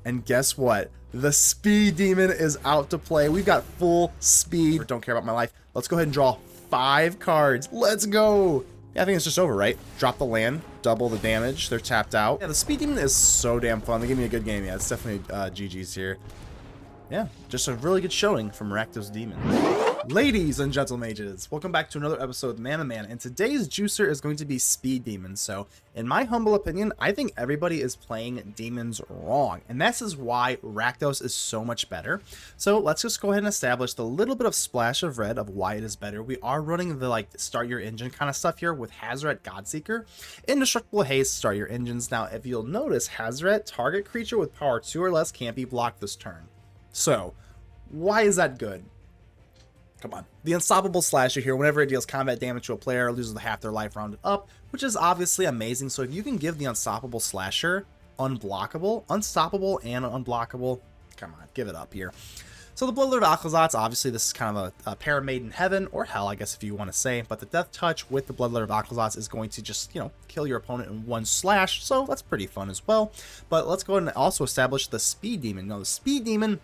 And guess what? The speed demon is out to play. We've got full speed. Don't care about my life. Let's go ahead and draw 5 cards. Let's go. Yeah, I think it's just over, right? Drop the land, double the damage. They're tapped out. Yeah, the speed demon is so damn fun. They give me a good game. Yeah, it's definitely GG's here. Yeah, just a really good showing from Rakdos Demons. Ladies and gentlemen, welcome back to another episode of Man and today's juicer is going to be Speed Demons. So, in my humble opinion, I think everybody is playing demons wrong, and this is why Rakdos is so much better. So, let's just go ahead and establish the little bit of splash of red of why it is better. We are running the start your engine kind of stuff here with Hazoret, Godseeker, Indestructible Haste, start your engines. Now, if you'll notice, Hazoret, target creature with power 2 or less can't be blocked this turn. So, why is that good? Come on. The Unstoppable Slasher here, whenever it deals combat damage to a player, loses half their life rounded up, which is obviously amazing. So if you can give the Unstoppable Slasher unblockable, unstoppable, and unblockable, come on, give it up here. So the Bloodletter of Aclazotz, obviously this is kind of a pair made in heaven, or hell, I guess if you want to say, but the Death Touch with the Bloodletter of Aclazotz is going to just, you know, kill your opponent in one slash, so that's pretty fun as well. But let's go ahead and also establish the Speed Demon. Now the Speed Demon,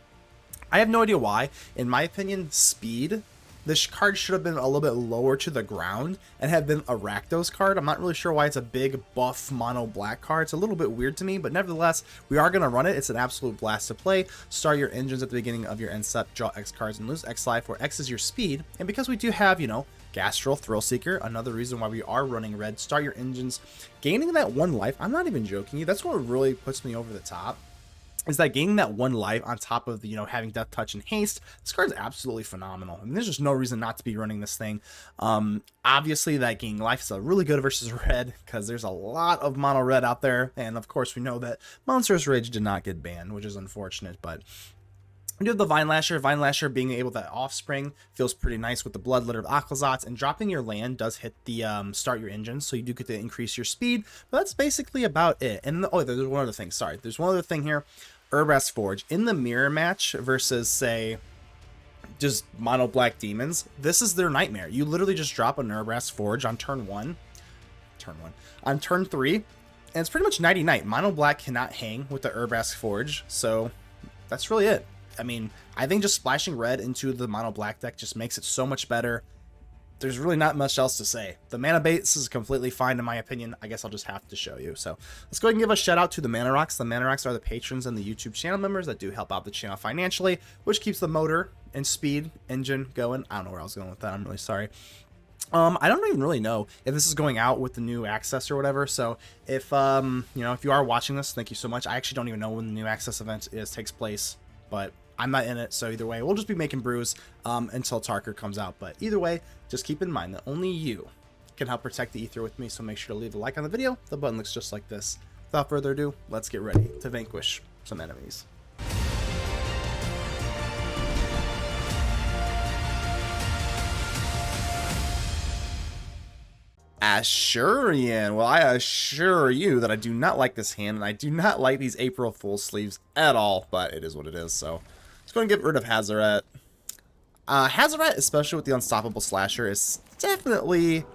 I have no idea why. In my opinion, speed, this card should have been a little bit lower to the ground and have been a Rakdos card. I'm not really sure why it's a big buff mono black card. It's a little bit weird to me, but nevertheless, we are going to run it. It's an absolute blast to play. Start your engines at the beginning of your end step, draw X cards and lose X life, where X is your speed. And because we do have, you know, Gastal Thrillseeker, another reason why we are running red, start your engines, gaining that 1 life. I'm not even joking you. That's what really puts me over the top. Is that gaining that 1 life on top of, you know, having Death Touch and Haste. This card is absolutely phenomenal. I mean, there's just no reason not to be running this thing. Obviously, that gaining life is a really good versus red, because there's a lot of mono red out there. And of course, we know that Monstrous Rage did not get banned, which is unfortunate. But we do have the Vine Lasher. Vine Lasher being able to offspring feels pretty nice with the Bloodletter of Aclazotz, and dropping your land does hit the start your engine, so you do get to increase your speed. But that's basically about it. And oh, there's one other thing. Sorry, there's one other thing here. Urabrask's Forge in the mirror match versus, say, just mono black demons, this is their nightmare. You literally just drop an Urabrask's Forge on turn 1, on turn 3, and it's pretty much nighty night. Mono black cannot hang with the Urabrask's Forge, so that's really it. I mean, I think just splashing red into the mono black deck just makes it so much better. There's really not much else to say. The mana base is completely fine in my opinion. I guess I'll just have to show you. So let's go ahead and give a shout out to the Mana Rocks. The Mana Rocks are the patrons and the YouTube channel members that do help out the channel financially, which keeps the motor and speed engine going. I don't know where I was going with that. I'm really sorry. I don't even really know if this is going out with the new access or whatever. So if, you know, if you are watching this, thank you so much. I actually don't even know when the new access event takes place, but I'm not in it, so either way, we'll just be making brews until Tarker comes out. But either way, just keep in mind that only you can help protect the ether with me, so make sure to leave a like on the video. The button looks just like this. Without further ado, let's get ready to vanquish some enemies. Ashurian. Well, I assure you that I do not like this hand, and I do not like these April Fool's sleeves at all, but it is what it is, so let's go and get rid of Hazoret. Hazoret, especially with the Unstoppable Slasher, is definitely,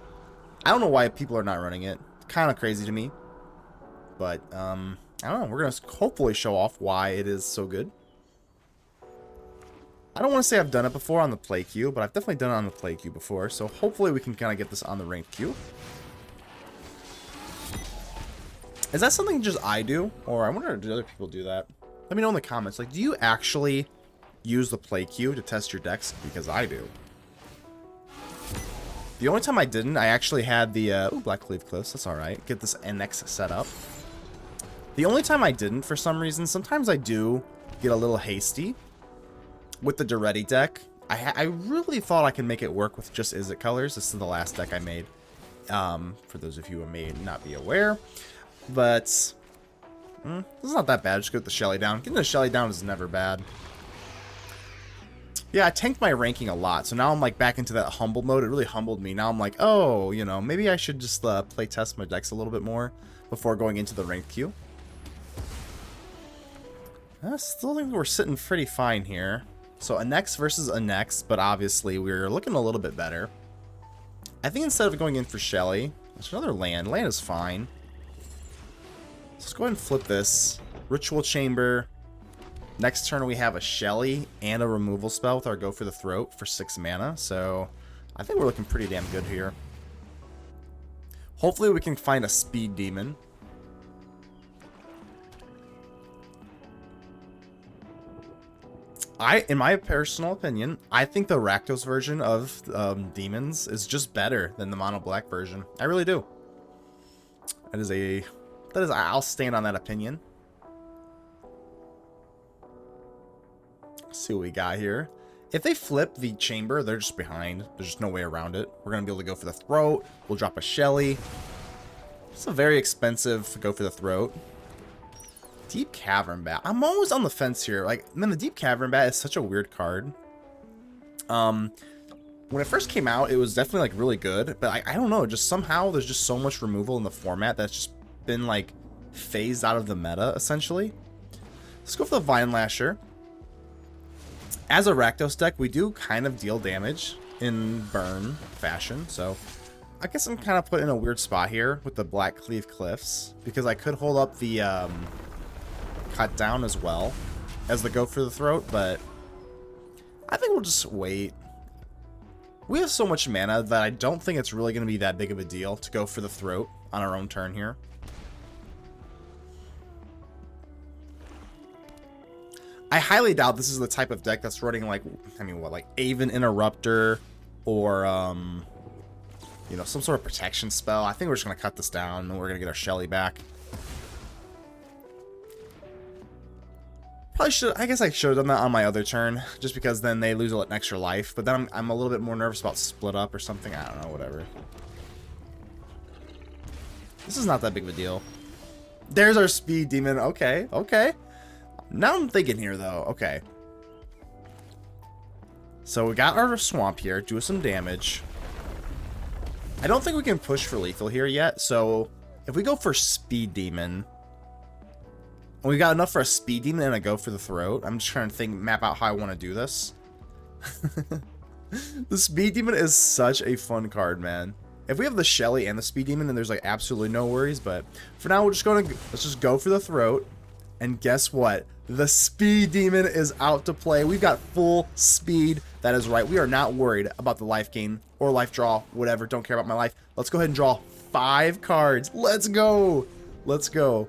I don't know why people are not running it. Kind of crazy to me, but I don't know. We're going to hopefully show off why it is so good. I don't want to say I've done it before on the play queue, but I've definitely done it on the play queue before, so hopefully we can kind of get this on the ranked queue. Is that something just I do? Or I wonder, do other people do that? Let me know in the comments. Like, do you actually use the play queue to test your decks? Because I do. The only time I didn't, I actually had the Blackcleave Cliffs. That's alright. Get this Annex set up. The only time I didn't, for some reason, sometimes I do get a little hasty with the Duress deck. I really thought I could make it work with just Izzet colors. This is the last deck I made. For those of you who may not be aware. But this is not that bad. Just get the Shelly down. Getting the Shelly down is never bad. Yeah, I tanked my ranking a lot. So now I'm like back into that humble mode. It really humbled me. Now I'm like, oh, you know, maybe I should just play test my decks a little bit more before going into the ranked queue. I still think we're sitting pretty fine here. So Annex versus Annex, but obviously we're looking a little bit better. I think instead of going in for Shelly, there's another land. Land is fine. So let's go ahead and flip this. Ritual Chamber. Next turn we have a Shelly and a removal spell with our Go for the Throat for 6 mana. So I think we're looking pretty damn good here. Hopefully we can find a speed demon. In my personal opinion, I think the Rakdos version of Demons is just better than the mono black version. I really do. I'll stand on that opinion. Let's see what we got here. If they flip the chamber, they're just behind. There's just no way around it. We're going to be able to go for the throat. We'll drop a Shelly. It's a very expensive Go for the Throat. Deep Cavern Bat. I'm always on the fence here. Like, man, the Deep Cavern Bat is such a weird card. When it first came out, it was definitely, like, really good. But I don't know. Just somehow there's just so much removal in the format that's just been, like, phased out of the meta, essentially. Let's go for the Vine Lasher. As a Rakdos deck, we do kind of deal damage in burn fashion. So, I guess I'm kind of put in a weird spot here with the Blackcleave Cliffs. Because I could hold up the, cut down as well as the Go for the Throat, but I think we'll just wait. We have so much mana that I don't think it's really going to be that big of a deal to go for the Throat on our own turn here. I highly doubt this is the type of deck that's running like, I mean, what, like Aven Interrupter or, you know, some sort of protection spell. I think we're just going to cut this down and we're going to get our Shelly back. Probably should. I guess I should have done that on my other turn, just because then they lose an extra life. But then I'm a little bit more nervous about split up or something. I don't know. Whatever. This is not that big of a deal. There's our speed demon. Okay. Okay. Now I'm thinking here though. Okay. So we got our swamp here, do some damage. I don't think we can push for lethal here yet. So if we go for speed demon. We got enough for a speed demon and a Go for the Throat. I'm just trying to map out how I want to do this. The speed demon is such a fun card, man. If we have the Shelly and the speed demon, then there's like absolutely no worries. But for now, let's just go for the Throat. And guess what? The speed demon is out to play. We've got full speed. That is right. We are not worried about the life gain or life draw, whatever. Don't care about my life. Let's go ahead and draw 5 cards. Let's go. Let's go.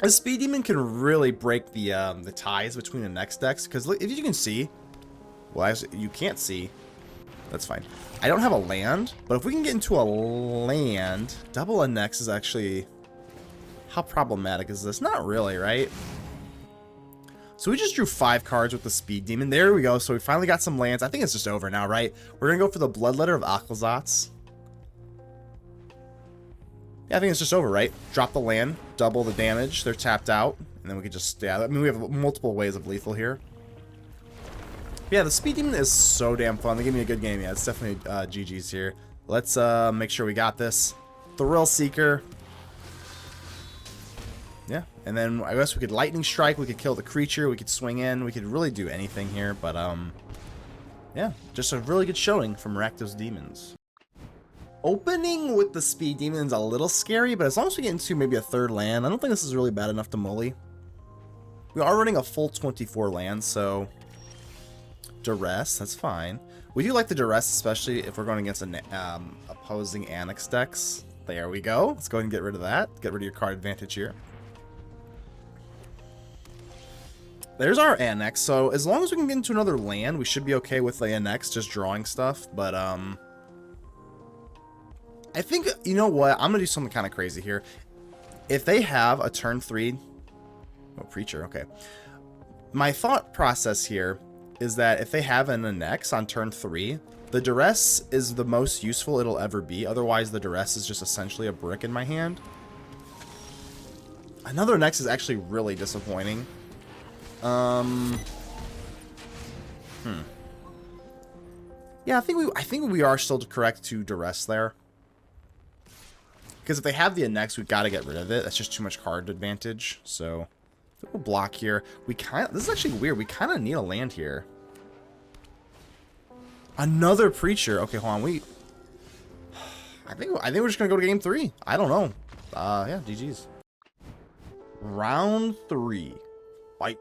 A speed demon can really break the ties between the next decks, because if you can see, well, you can't see, that's fine. I don't have a land, but if we can get into a land, double Annex is actually, how problematic is this? Not really, right? So we just drew 5 cards with the speed demon. There we go. So we finally got some lands. I think it's just over now, right? We're gonna go for the Bloodletter of Aclazotz. Yeah, I think it's just over, right? Drop the land, double the damage, they're tapped out, and then we could just, yeah, I mean, we have multiple ways of lethal here. Yeah, the speed demon is so damn fun. They give me a good game. Yeah, it's definitely GG's here. Let's make sure we got this. Thrillseeker. Yeah, and then I guess we could lightning strike, we could kill the creature, we could swing in, we could really do anything here, but yeah, just a really good showing from Rakdos Demons. Opening with the speed demon is a little scary, but as long as we get into maybe a 3rd land, I don't think this is really bad enough to mully. We are running a full 24 lands, so Duress, that's fine. We do like the Duress, especially if we're going against an opposing Annex decks. There we go. Let's go ahead and get rid of that. Get rid of your card advantage here. There's our Annex, so as long as we can get into another land, we should be okay with the Annex, just drawing stuff, but I think, you know what, I'm going to do something kind of crazy here. If they have a turn 3... Oh, Preacher, okay. My thought process here is that if they have an Annex on turn 3, the Duress is the most useful it'll ever be. Otherwise, the Duress is just essentially a brick in my hand. Another Annex is actually really disappointing. Yeah, I think we are still correct to Duress there. Because if they have the Annex, we've got to get rid of it. That's just too much card advantage. So we'll block here. This is actually weird. We kind of need a land here. Another Preacher. Okay, hold on. I think we're just gonna go to game 3. I don't know. Yeah, GG's. Round 3. Fight.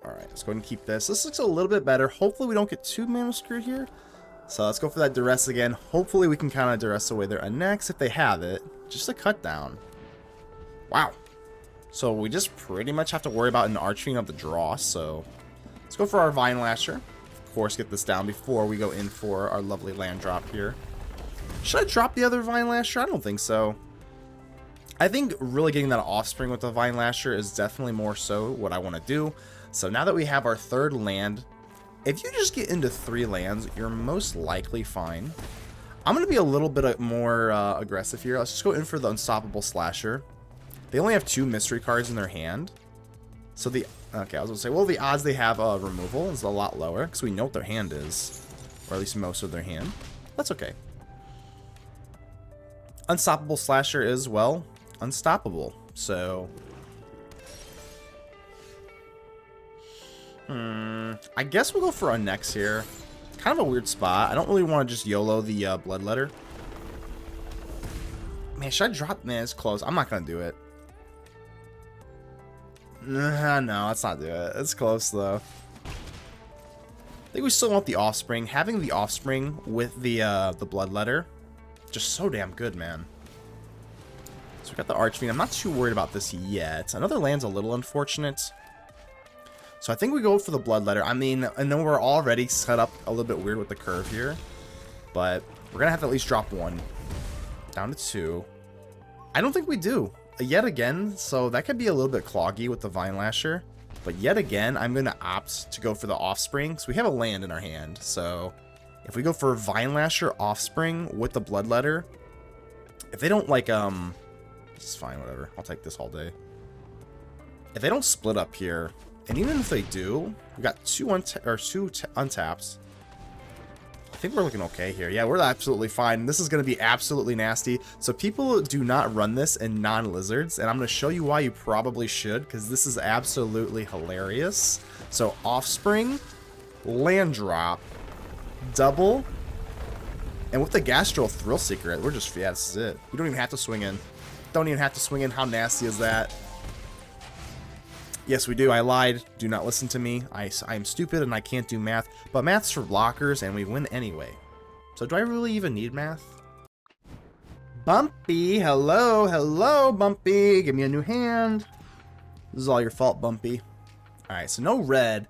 Alright, let's go ahead and keep this. This looks a little bit better. Hopefully we don't get too mana screwed here. So let's go for that Duress again. Hopefully we can kind of Duress away their Annex if they have it. Just a cut down. Wow. So we just pretty much have to worry about an Archfiend of the draw. So let's go for our Vine Lasher. Of course, get this down before we go in for our lovely land drop here. Should I drop the other Vine Lasher? I don't think so. I think really getting that Offspring with the Vine Lasher is definitely more so what I want to do. So now that we have our third land, if you just get into 3 lands, you're most likely fine. I'm going to be a little bit more aggressive here. Let's just go in for the Unstoppable Slasher. They only have 2 mystery cards in their hand. So the... Okay, I was going to say, well, the odds they have removal is a lot lower, because we know what their hand is. Or at least most of their hand. That's okay. Unstoppable Slasher is, well, unstoppable. So... I guess we'll go for a Annex here. Kind of a weird spot. I don't really want to just YOLO the Bloodletter. Man, should I drop? Man, it's close. I'm not going to do it. No, let's not do it. It's close, though. I think we still want the Offspring. Having the Offspring with the Bloodletter, just so damn good, man. So we got the Archfiend. I'm not too worried about this yet. Another land's a little unfortunate. So I think we go for the Bloodletter. I mean, I know we're already set up a little bit weird with the curve here, but we're going to have to at least drop 1. Down to 2. I don't think we do. Yet again, so that could be a little bit cloggy with the Vine Lasher. But yet again, I'm going to opt to go for the Offspring, because we have a land in our hand. So if we go for Vine Lasher Offspring with the Bloodletter, if they don't like, it's fine, whatever. I'll take this all day. If they don't split up here, and even if they do, we got 2 untaps. I think we're looking okay here. Yeah, we're absolutely fine. This is going to be absolutely nasty. So people do not run this in non-lizards, and I'm going to show you why you probably should, because this is absolutely hilarious. So Offspring, land drop, double, and with the Gastal Thrillseeker, we're just, yeah, this is it. We don't even have to swing in. Don't even have to swing in. How nasty is that? Yes, we do. I lied. Do not listen to me. I am stupid and I can't do math. But math's for blockers and we win anyway. So do I really even need math? Bumpy. Hello. Hello, Bumpy. Give me a new hand. This is all your fault, Bumpy. Alright, so no red.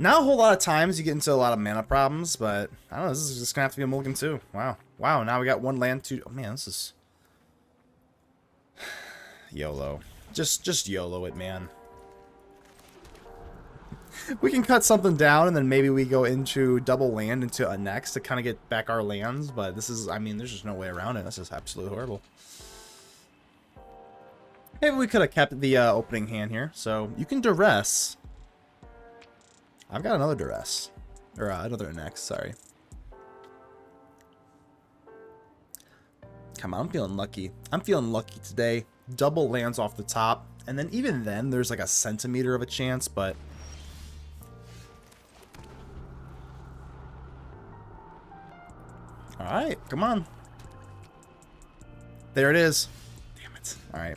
Not a whole lot of times you get into a lot of mana problems, but I don't know. This is just going to have to be a mulligan too. Wow. Wow, now we got 1 land, 2... Oh, man, this is... YOLO. Just YOLO it, man. We can cut something down, and then maybe we go into double land into a Annex to kind of get back our lands, but this is, I mean, there's just no way around it. This is absolutely horrible. Maybe we could have kept the opening hand here. So you can Duress. I've got another Duress. Or another Annex, sorry. Come on, I'm feeling lucky. I'm feeling lucky today. Double lands off the top. And then even then, there's like a centimeter of a chance, but... Alright, come on. There it is. Damn it. Alright.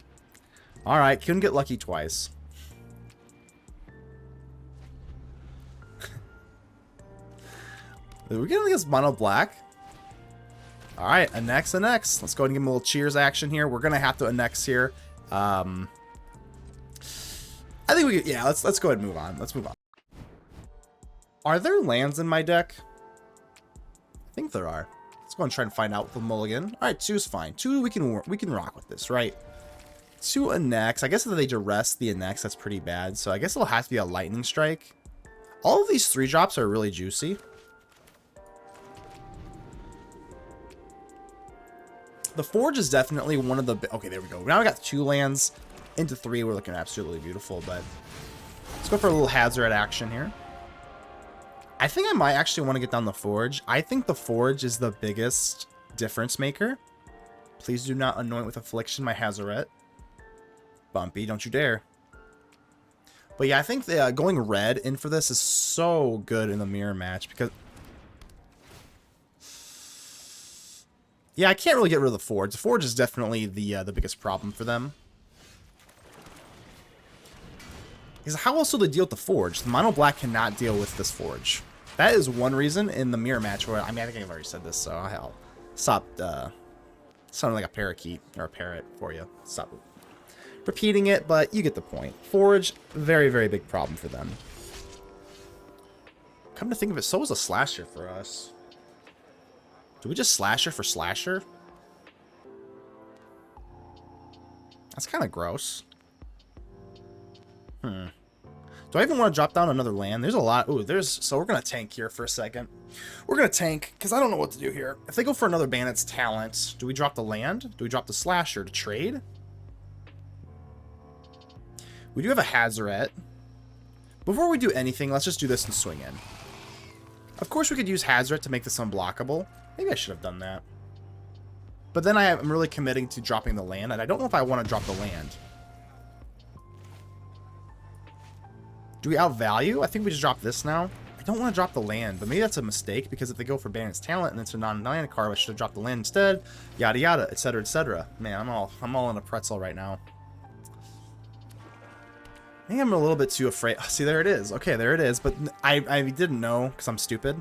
Alright, couldn't get lucky twice. We're getting this mono black. Alright, Annex. Let's go ahead and give him a little cheers action here. We're gonna have to Annex here. I think we, yeah, let's go ahead and move on. Let's move on. Are there lands in my deck? I think there are. Let's go and try and find out with the mulligan. All right, 2 is fine. 2, we can rock with this, right? 2 Annex. I guess if they Duress the Annex, that's pretty bad. So I guess it'll have to be a lightning strike. All of these 3 drops are really juicy. The Forge is definitely one of the... Okay, there we go. Now we got 2 lands into 3. We're looking absolutely beautiful, but let's go for a little Hazoret action here. I think I might actually want to get down the Forge. I think the Forge is the biggest difference maker. Please do not anoint with Affliction my Hazoret. Bumpy, don't you dare. But yeah, I think going red in for this is so good in the mirror match because... Yeah, I can't really get rid of the Forge. The Forge is definitely the biggest problem for them. Because how else will they deal with the Forge? The mono black cannot deal with this Forge. That is one reason in the mirror match where, I mean, I think I've already said this, so I'll stop sounding like a parakeet or a parrot for you. Stop repeating it, but you get the point. Forge, very, very big problem for them. Come to think of it, so was a Slasher for us. Do we just Slasher for Slasher? That's kind of gross. Do I even want to drop down another land? There's a lot. Ooh, so we're going to tank here for a second. We're going to tank because I don't know what to do here. If they go for another Bandit's Talent, do we drop the land? Do we drop the Slasher to trade? We do have a Hazoret. Before we do anything, let's just do this and swing in. Of course, we could use Hazoret to make this unblockable. Maybe I should have done that. But then I'm really committing to dropping the land, and I don't know if I want to drop the land. Do we outvalue? I think we just drop this now. I don't want to drop the land, but maybe that's a mistake, because if they go for Bandit's Talent and it's a non-land card, I should have dropped the land instead. Yada yada, etc., etc. Man, I'm all in a pretzel right now. I think I'm a little bit too afraid. See, there it is. Okay, there it is. But I didn't know because I'm stupid.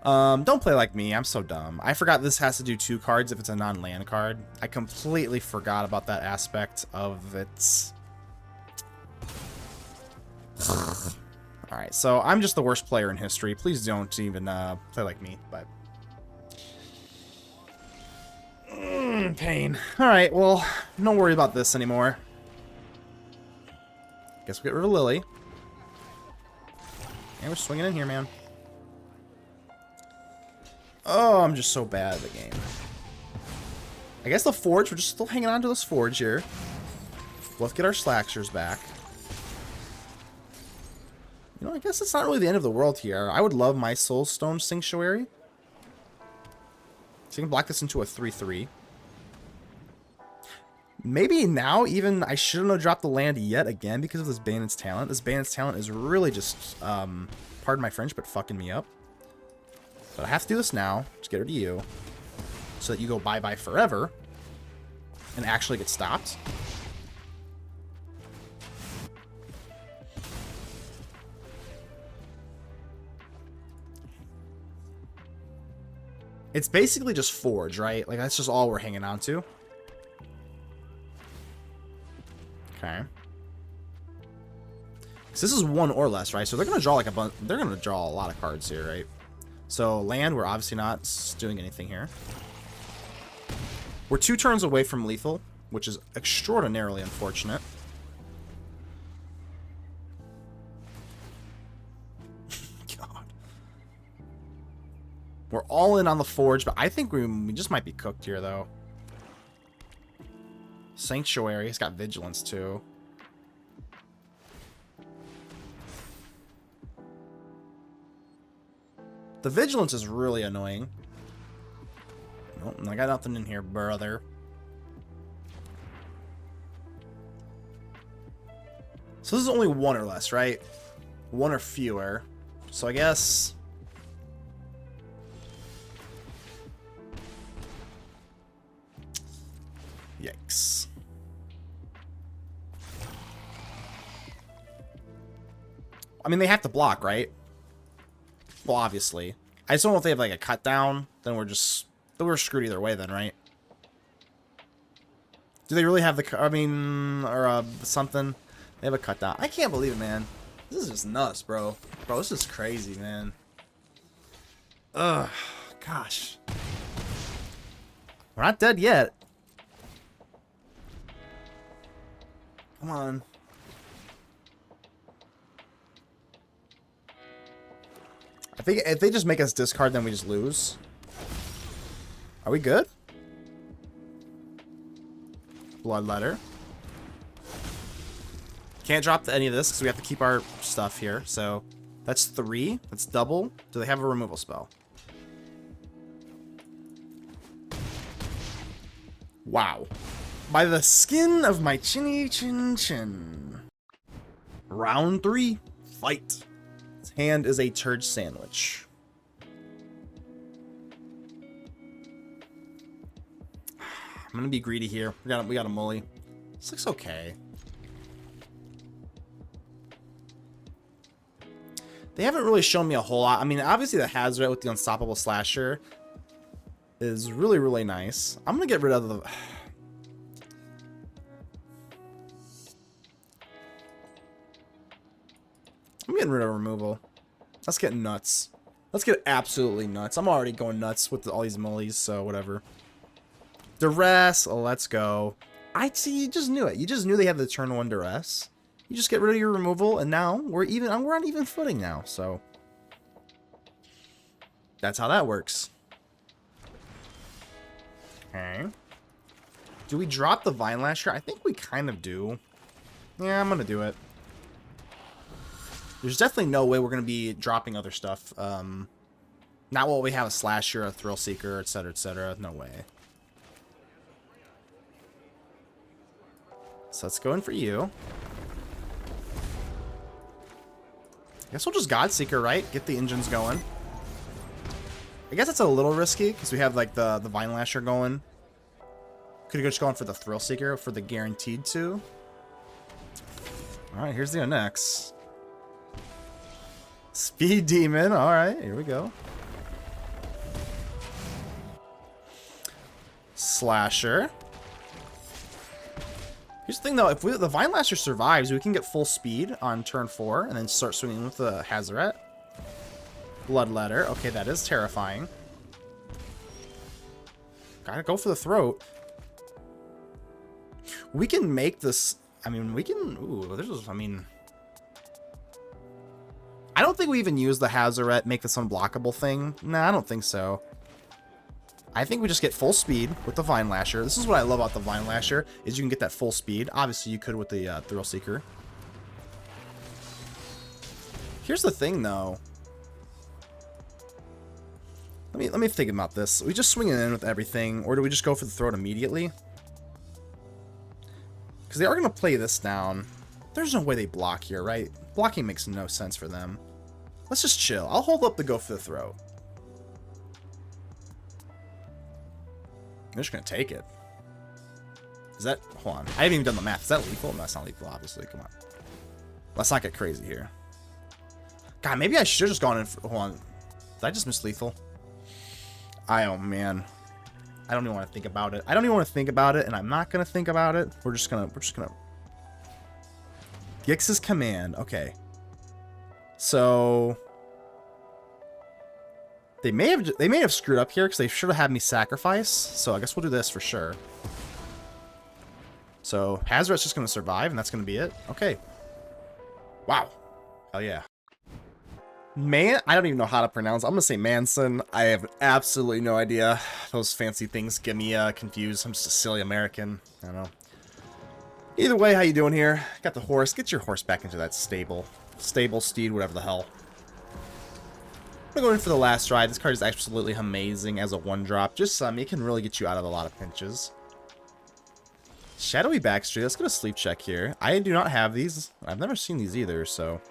Don't play like me. I'm so dumb. I forgot this has to do 2 cards if it's a non-land card. I completely forgot about that aspect of it. Alright, so I'm just the worst player in history. Please don't even play like me. But pain. Alright, well, don't worry about this anymore. Guess we get rid of Lily. And we're swinging in here, man. Oh, I'm just so bad at the game. I guess the Forge, we're just still hanging on to this Forge here. Let's get our Slashers back. You know, I guess it's not really the end of the world here. I would love my Soulstone Sanctuary. So you can block this into a 3/3. Maybe now even I shouldn't have dropped the land yet again because of this Bandit's Talent. This Bandit's Talent is really just, pardon my French, but fucking me up. But I have to do this now. Just get rid of you. So that you go bye-bye forever. And actually get stopped. It's basically just Forge, right? Like, that's just all we're hanging on to. Okay. So this is 1 or less, right? So they're gonna draw like a bunch. They're gonna draw a lot of cards here, right? So land, we're obviously not doing anything here. We're 2 turns away from lethal, which is extraordinarily unfortunate. God. We're all in on the Forge, but I think we just might be cooked here, though. Sanctuary, it's got Vigilance, too. The Vigilance is really annoying. Nope, I got nothing in here, brother. So this is only 1 or less, right? 1 or fewer. So I guess... Yikes. I mean, they have to block, right? Well, obviously. I just don't know if they have, like, a cut down. Then we're screwed either way then, right? Do they really have the... I mean... Or, something? They have a cut down. I can't believe it, man. This is just nuts, bro. Bro, this is crazy, man. Ugh. Gosh. We're not dead yet. Come on. I think if they just make us discard, then we just lose. Are we good? Bloodletter. Can't drop any of this because we have to keep our stuff here. So that's 3. That's double. Do they have a removal spell? Wow. By the skin of my chinny chin chin. Round 3. Fight. His hand is a turd sandwich. I'm gonna be greedy here. We got a mully. This looks okay. They haven't really shown me a whole lot. I mean, obviously the Hazoret with the Unstoppable Slasher is really, really nice. I'm going to get rid of the... I'm getting rid of removal. Let's get nuts. Let's get absolutely nuts. I'm already going nuts with all these mullies, so whatever. Duress, let's go. I see, you just knew it. You just knew they had the turn 1 Duress. You just get rid of your removal, and now we're on even footing now, so that's how that works. Okay. Do we drop the Vine Lasher? I think we kind of do. Yeah, I'm gonna do it. There's definitely no way we're gonna be dropping other stuff. Not while we have a Slasher, a Thrillseeker, etc., etc. No way. So let's go in for you. I guess we'll just Godseeker, right? Get the engines going. I guess it's a little risky because we have like the Vine Lasher going. Could have just gone for the Thrillseeker for the guaranteed 2. Alright, here's the Annex. Speed Demon. Alright, here we go. Slasher. Here's the thing, though. If the Vine Lasher survives, we can get full speed on turn 4 and then start swinging with the Hazoret. Bloodletter. Okay, that is terrifying. Gotta go for the throat. We can make this... I mean, we can... Ooh, there's... I mean... I don't think we even use the Hazoret, make this unblockable thing. Nah, I don't think so. I think we just get full speed with the Vine Lasher. This is what I love about the Vine Lasher, is you can get that full speed. Obviously, you could with the Thrillseeker. Here's the thing, though. Let me think about this. We just swing it in with everything, or do we just go for the throat immediately? Because they are going to play this down. There's no way they block here, right? Blocking makes no sense for them. Let's just chill. I'll hold up the go for the throat. They're just going to take it. Is that... Hold on. I haven't even done the math. Is that lethal? No, that's not lethal, obviously. Come on. Let's not get crazy here. God, maybe I should have just gone in for... Hold on. Did I just miss lethal? Oh, man. I don't even want to think about it. I don't even want to think about it, and I'm not going to think about it. We're just going to... Gix's command. Okay. So... They may have screwed up here because they should have had me sacrifice. So I guess we'll do this for sure. So Hazoret's just going to survive, and that's going to be it. Okay. Wow. Hell yeah. Man, I don't even know how to pronounce. I'm going to say Manson. I have absolutely no idea. Those fancy things get me confused. I'm just a silly American. I don't know. Either way, how you doing here? Got the horse. Get your horse back into that stable. Stable, steed, whatever the hell. I'm going in for the last ride. This card is absolutely amazing as a 1-drop. Just it can really get you out of a lot of pinches. Shadowy Backstreet. Let's get a sleep check here. I do not have these. I've never seen these either, so...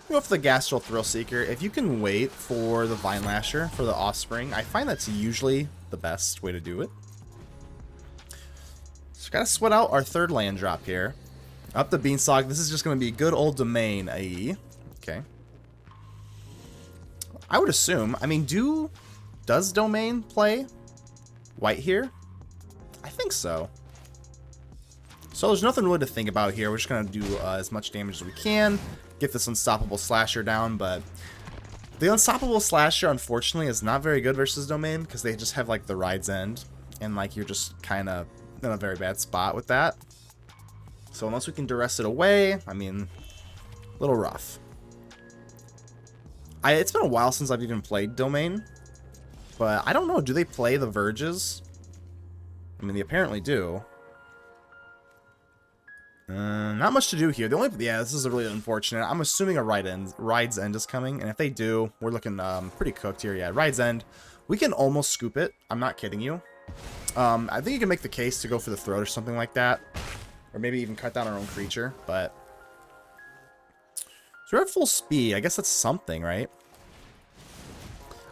Go for the Gastal Thrillseeker. If you can wait for the Vine Lasher for the Offspring, I find that's usually the best way to do it. So gotta sweat out our 3rd land drop here. Up the Beanstalk. This is just going to be good old domain, AE. Okay. I would assume. I mean, does domain play white here? I think so. So there's nothing really to think about here. We're just going to do as much damage as we can. Get this Unstoppable Slasher down, but the Unstoppable Slasher, unfortunately, is not very good versus domain because they just have, like, the Ride's End, and, like, you're just kind of in a very bad spot with that. So unless we can duress it away, I mean, a little rough. It's been a while since I've even played domain, but I don't know. Do they play the Verges? I mean, they apparently do. Not much to do here. Yeah, this is really unfortunate. I'm assuming a Ride's End is coming, and if they do, we're looking pretty cooked here. Yeah, Ride's End. We can almost scoop it. I'm not kidding you. I think you can make the case to go for the throat or something like that, or maybe even cut down our own creature, but... So we're at full speed. I guess that's something, right?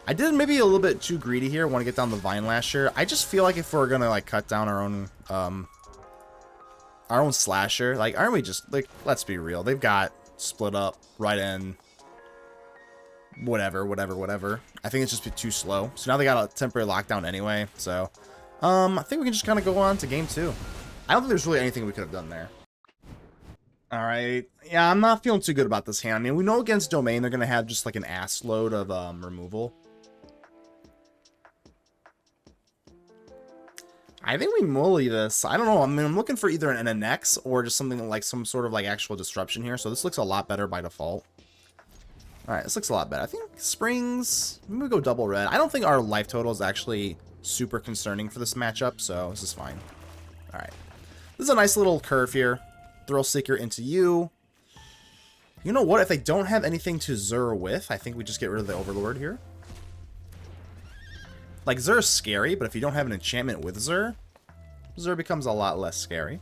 I did maybe a little bit too greedy here. Want to get down the Vine Lasher. I just feel like if we're gonna like cut down our own Slasher, like aren't we just like, let's be real? They've got split up right in. whatever. I think it's just too slow. So now they got a temporary lockdown anyway. So, I think we can just kind of go on to game 2. I don't think there's really anything we could have done there. All right. Yeah, I'm not feeling too good about this hand. I mean, we know against Domain, they're going to have just like an ass load of removal. I think we mully this. I don't know. I mean, I'm looking for either an Annex or just something like some sort of like actual disruption here. So this looks a lot better by default. All right, this looks a lot better. I think Springs, maybe we go double red. I don't think our life total is actually super concerning for this matchup, so this is fine. All right. This is a nice little curve here. Thrillseeker into you. You know what? If they don't have anything to Zur with, I think we just get rid of the Overlord here. Like, Zur's scary, but if you don't have an enchantment with Zur, Zur becomes a lot less scary.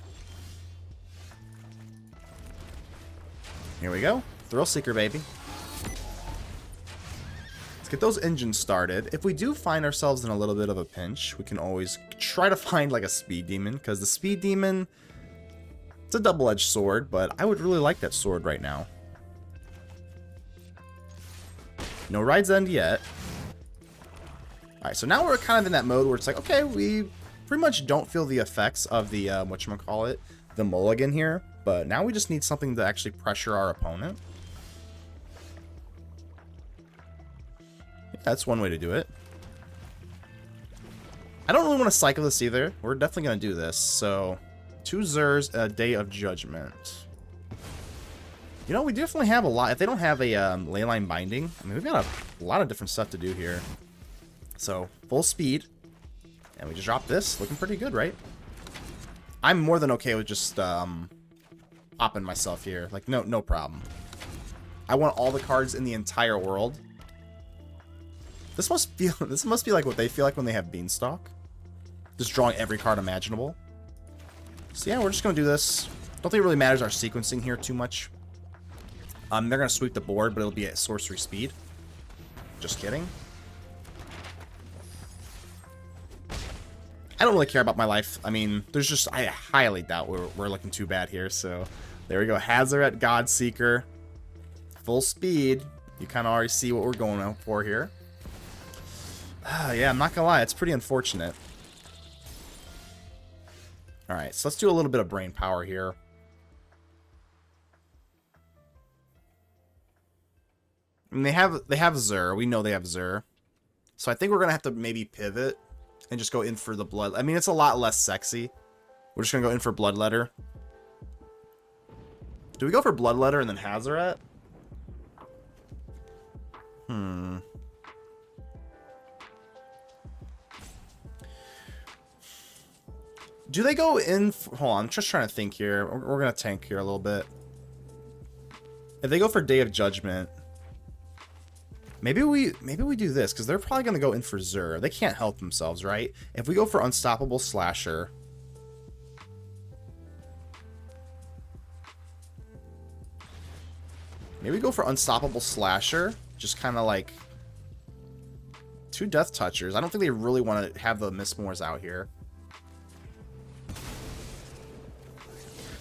Here we go. Thrillseeker, baby. Let's get those engines started. If we do find ourselves in a little bit of a pinch, we can always try to find, like, a Speed Demon, because the Speed Demon, it's a double-edged sword, but I would really like that sword right now. No Ride's End yet. Alright, so now we're kind of in that mode where it's like, okay, we pretty much don't feel the effects of the, whatchamacallit, the mulligan here, but now we just need something to actually pressure our opponent. Yeah, that's one way to do it. I don't really want to cycle this either. We're definitely going to do this, so 2 Zurs, a Day of Judgment. You know, we definitely have a lot. If they don't have a Leyline Binding, I mean, we've got a lot of different stuff to do here. So, full speed. And we just dropped this. Looking pretty good, right? I'm more than okay with just popping myself here. Like, no problem. I want all the cards in the entire world. This must be like what they feel like when they have Beanstalk. Just drawing every card imaginable. So yeah, we're just going to do this. Don't think it really matters our sequencing here too much. They're going to sweep the board, but it'll be at sorcery speed. Just kidding. I don't really care about my life. I mean, there's just, I highly doubt we're looking too bad here. So there we go. Hazoret, Godseeker. Full speed. You kind of already see what we're going out for here. Yeah, I'm not going to lie. It's pretty unfortunate. All right, so let's do a little bit of brain power here. I mean, they have Zur. We know they have Zur. So I think we're going to have to maybe pivot and just go in for the blood. I mean, it's a lot less sexy. We're just going to go in for Bloodletter. Do we go for Bloodletter and then Hazoret? Do they go in for, hold on, I'm just trying to think here. We're going to tank here a little bit. If they go for Day of Judgment, maybe we do this, because they're probably going to go in for Zur. They can't help themselves, right? If we go for Unstoppable Slasher, maybe we go for Unstoppable Slasher, just kind of like 2 Death Touchers. I don't think they really want to have the Mistmores out here.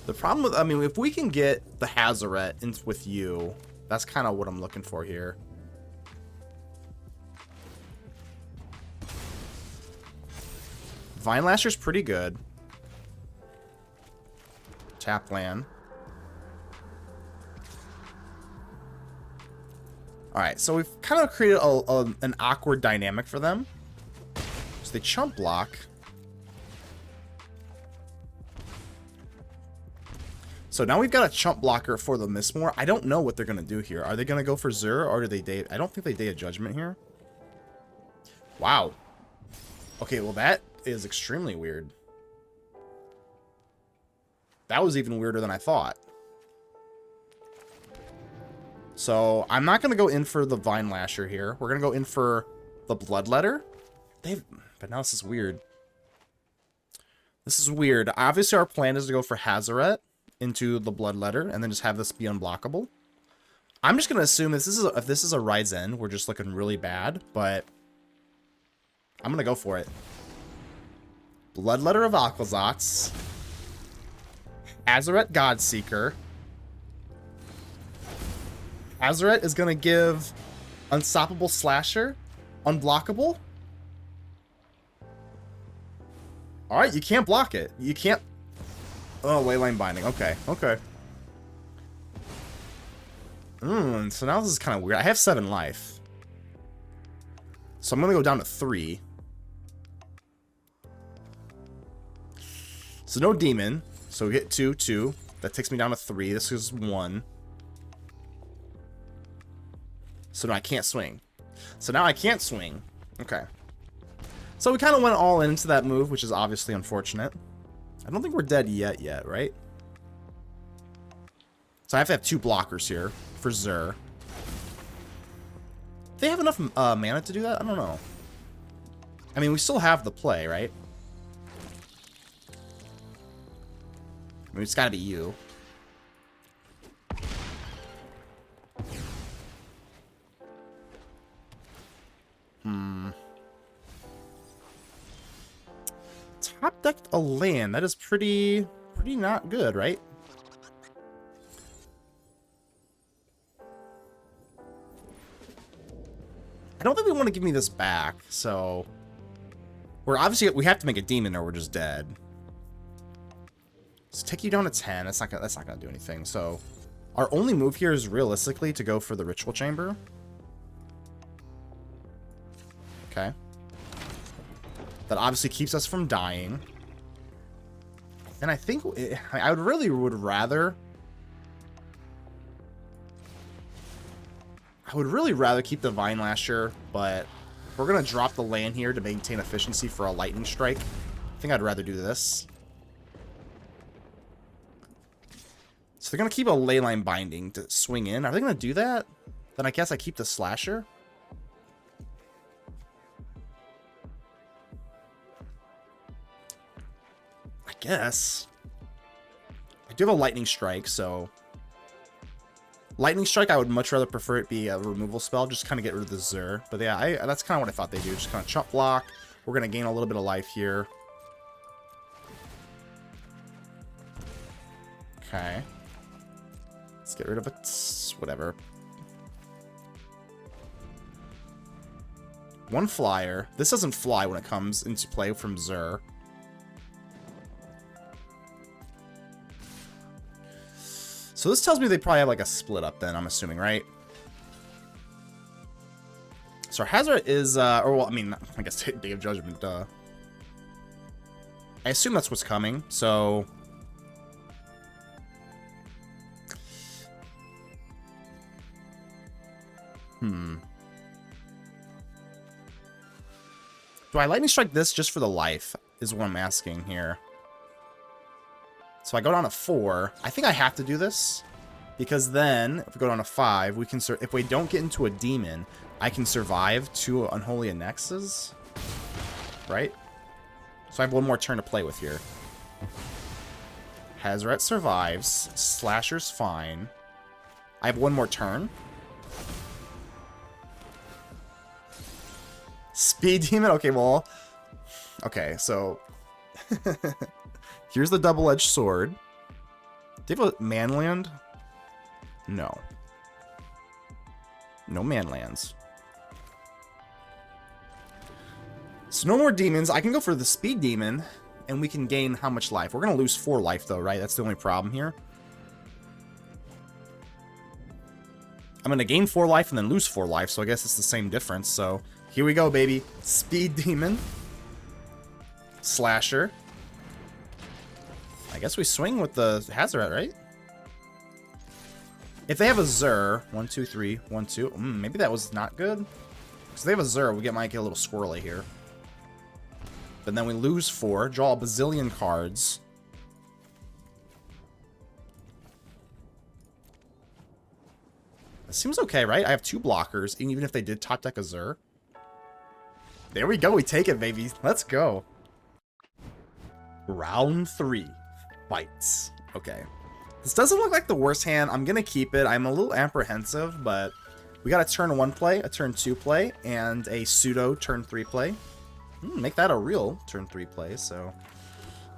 The problem with, I mean, if we can get the Hazoret in with you, that's kind of what I'm looking for here. Vine Lasher's pretty good. Tap land. Alright, so we've kind of created an awkward dynamic for them. So they chump block. So now we've got a chump blocker for the Mistmore. I don't know what they're going to do here. Are they going to go for Zur or do they Day? I don't think they Day of Judgment here. Wow. Okay, well that is extremely weird. That was even weirder than I thought. So I'm not going to go in for the Vine Lasher here. We're going to go in for the Bloodletter. But now this is weird. This is weird. Obviously our plan is to go for Hazoret into the Bloodletter and then just have this be unblockable. I'm just going to assume if this is a Ride's End, we're just looking really bad, but I'm going to go for it. Bloodletter of Aclazotz. Hazoret Godseeker. Hazoret is going to give Unstoppable Slasher? Unblockable? Alright, you can't block it. You can't... Oh, Leyline Binding. Okay, okay. So now this is kind of weird. I have 7 life. So I'm going to go down to 3. So no demon. So we get 2, 2. That takes me down to 3. This is 1. So now I can't swing. So now I can't swing. Okay. So we kind of went all into that move, which is obviously unfortunate. I don't think we're dead yet, right? So I have to have 2 blockers here for Zur. They have enough mana to do that? I don't know. I mean, we still have the play, right? I mean, it's gotta be you. Top decked a land. That is pretty not good, right? I don't think they want to give me this back, so we have to make a demon or we're just dead. So take you down to 10. That's not gonna do anything. So our only move here is realistically to go for the ritual chamber. Okay. That obviously keeps us from dying. And I think I would rather. I would really rather keep the Vine Lasher, but we're going to drop the land here to maintain efficiency for a Lightning Strike. I think I'd rather do this. So they're going to keep a Leyline Binding to swing in. Are they going to do that? Then I guess I keep the Slasher. I guess. I do have a Lightning Strike, so... Lightning Strike, I would much rather prefer it be a removal spell, just kind of get rid of the Zur. But yeah, that's kind of what I thought they do. Just kind of chump block. We're going to gain a little bit of life here. Okay. Let's get rid of it. Whatever. 1 flyer. This doesn't fly when it comes into play from Zur. So this tells me they probably have like a split up then, I'm assuming, right? So our Hazoret is, or well, I mean, I guess Day of Judgment, I assume that's what's coming, so... Do I Lightning Strike this just for the life, is what I'm asking here. So I go down to 4. I think I have to do this, because then, if we go down to 5, we can if we don't get into a demon, I can survive 2 Unholy Annexes, right? So I have 1 more turn to play with here. Hazoret survives. Slasher's fine. I have 1 more turn. Speed Demon? Okay, well... Okay, so... Here's the double-edged sword. Do you have a manland? No. No manlands. So no more demons. I can go for the speed demon, and we can gain how much life? We're going to lose 4 life, though, right? That's the only problem here. I'm going to gain 4 life and then lose 4 life, so I guess it's the same difference. So here we go, baby. Speed demon. Slasher. I guess we swing with the Hazoret, right? If they have a Zur, 1, 2, 3, 1, 2. Maybe that was not good. Because they have a Zur, might get a little squirrely here. But then we lose 4, draw a bazillion cards. It seems okay, right? I have 2 blockers, even if they did top deck a Zur. There we go, we take it, baby. Let's go. Round 3. Fights. Okay. This doesn't look like the worst hand. I'm going to keep it. I'm a little apprehensive, but we got a turn 1 play, a turn 2 play, and a pseudo turn 3 play. Make that a real turn 3 play, so...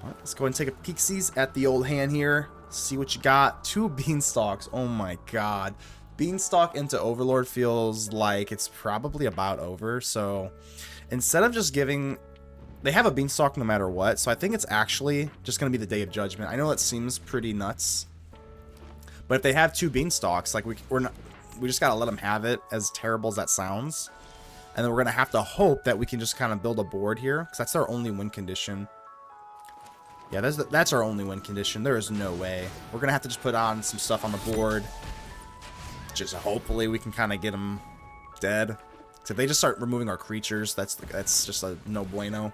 let's go and take a peek-sees at the old hand here. See what you got. 2 beanstalks. Oh my god. Beanstalk into Overlord feels like it's probably about over. So instead of just giving... They have a Beanstalk no matter what, so I think it's actually just going to be the Day of Judgment. I know that seems pretty nuts, but if they have 2 Beanstalks, like we just got to let them have it, as terrible as that sounds. And then we're going to have to hope that we can just kind of build a board here, because that's our only win condition. Yeah, that's our only win condition. There is no way. We're going to have to just put on some stuff on the board. Just hopefully we can kind of get them dead. So if they just start removing our creatures, that's just a no bueno.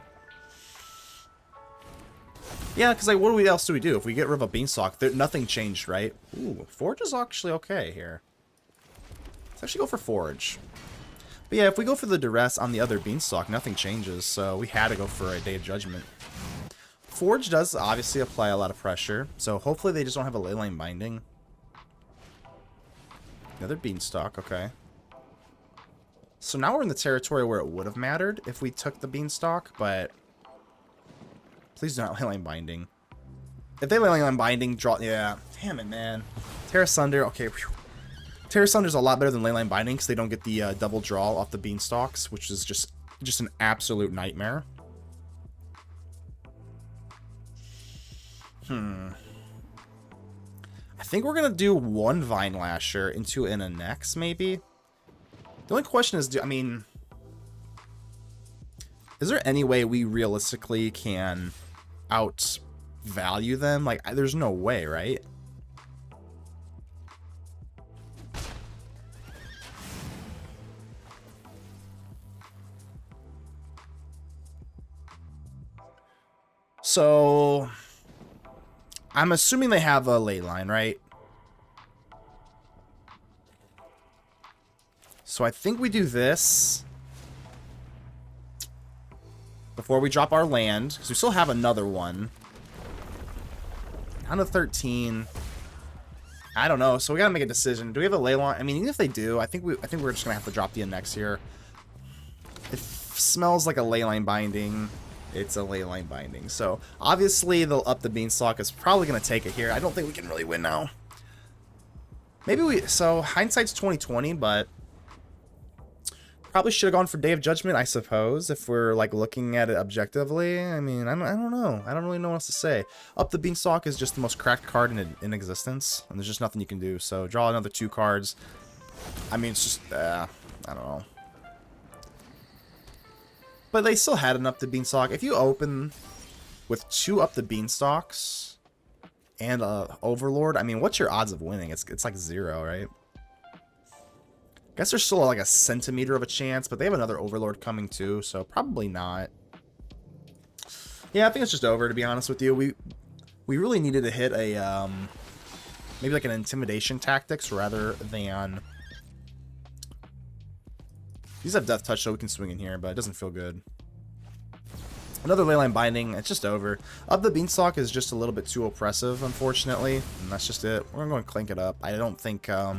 Yeah, because like, what else do we do? If we get rid of a Beanstalk, nothing changed, right? Ooh, Forge is actually okay here. Let's actually go for Forge. But yeah, if we go for the Duress on the other Beanstalk, nothing changes, so we had to go for a Day of Judgment. Forge does obviously apply a lot of pressure, so hopefully they just don't have a Leyline Binding. Another Beanstalk, okay. So now we're in the territory where it would have mattered if we took the Beanstalk, but... Please do not Leyline Binding. If they Leyline Binding, draw... Yeah, damn it, man. Terra Sunder, okay. Whew. Terra Sunder's a lot better than Leyline Binding because they don't get the double draw off the Beanstalks, which is just an absolute nightmare. I think we're going to do 1 Vine Lasher into an Annex, maybe? The only question is, I mean... Is there any way we realistically can outvalue them? Like, there's no way, right? So... I'm assuming they have a Leyline, right? So I think we do this before we drop our land, because we still have another one. Down to 13. I don't know. So we gotta make a decision. Do we have a Leyline? I mean, even if they do, I think we're just gonna have to drop the Annex here. It smells like a Leyline Binding. It's a Leyline Binding. So obviously they'll up the Beanstalk. Is probably gonna take it here. I don't think we can really win now. Maybe we. So hindsight's 20/20, but probably should have gone for Day of Judgment, I suppose, if we're like looking at it objectively. I mean, I don't know. I don't really know what else to say. Up the Beanstalk is just the most cracked card in existence, and there's just nothing you can do. So draw another 2 cards. I mean, it's just I don't know. But they still had an Up the Beanstalk. If you open with 2 Up the Beanstalks and a Overlord, I mean, what's your odds of winning? It's like 0, right? I guess there's still like a centimeter of a chance, but they have another Overlord coming too, so probably not. Yeah, I think it's just over, to be honest with you. We really needed to hit a maybe like an Intimidation Tactics rather than... These have Death Touch, so we can swing in here, but it doesn't feel good. Another Leyline Binding, it's just over. Up the Beanstalk is just a little bit too oppressive, unfortunately, and that's just it. We're going to clink it up. I don't think... They're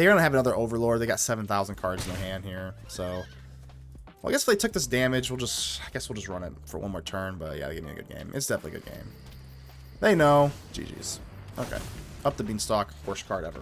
going to have another Overlord. They got 7,000 cards in their hand here, so... Well, I guess if they took this damage, I guess we'll just run it for 1 more turn, but yeah, they gave me a good game. It's definitely a good game. They know. GG's. Okay. Up the Beanstalk. Worst card ever.